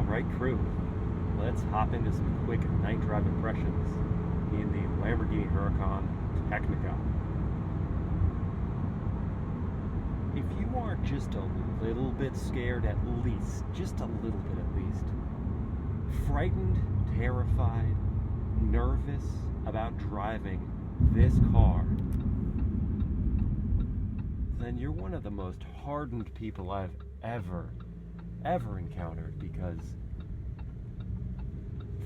Alright crew, let's hop into some quick night drive impressions in the Lamborghini Huracan Technica. If you are just a little bit scared at least, just a little bit at least, frightened, terrified, nervous about driving this car, then you're one of the most hardened people I've ever encountered, because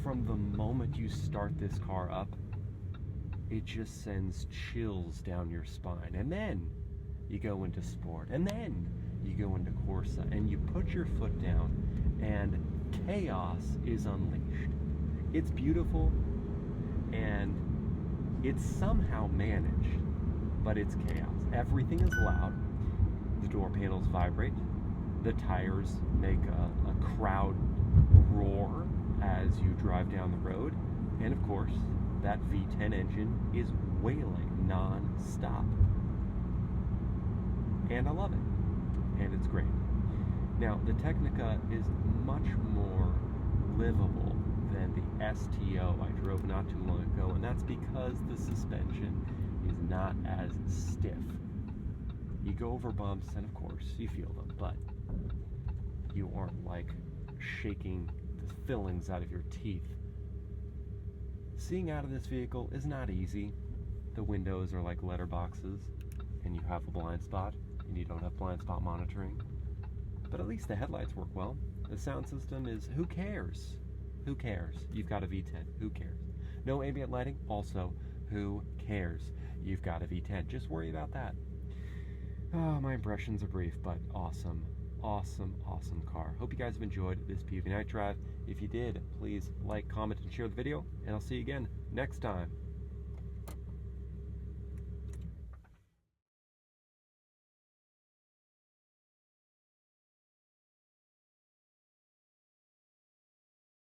from the moment you start this car up, it just sends chills down your spine. And then you go into sport, and then you go into Corsa, and you put your foot down, and chaos is unleashed. It's beautiful, and it's somehow managed, but it's chaos. Everything is loud. The door panels vibrate. The tires make a crowd roar as you drive down the road. And of course, that V10 engine is wailing non-stop. And I love it. And it's great. Now, the Technica is much more livable than the STO I drove not too long ago, and that's because the suspension is not as stiff. You go over bumps, and of course, you feel them, but you aren't like shaking the fillings out of your teeth. Seeing out of this vehicle is not easy. The windows are like letterboxes, and you have a blind spot, and you don't have blind spot monitoring. But at least the headlights work well. The sound system is, who cares? Who cares? You've got a V10. Who cares? No ambient lighting? Also, who cares? You've got a V10. Just worry about that. Oh, my impressions are brief, but awesome. Awesome car. Hope you guys have enjoyed this POV Night Drive. If you did, please like, comment, and share the video, and I'll see you again next time.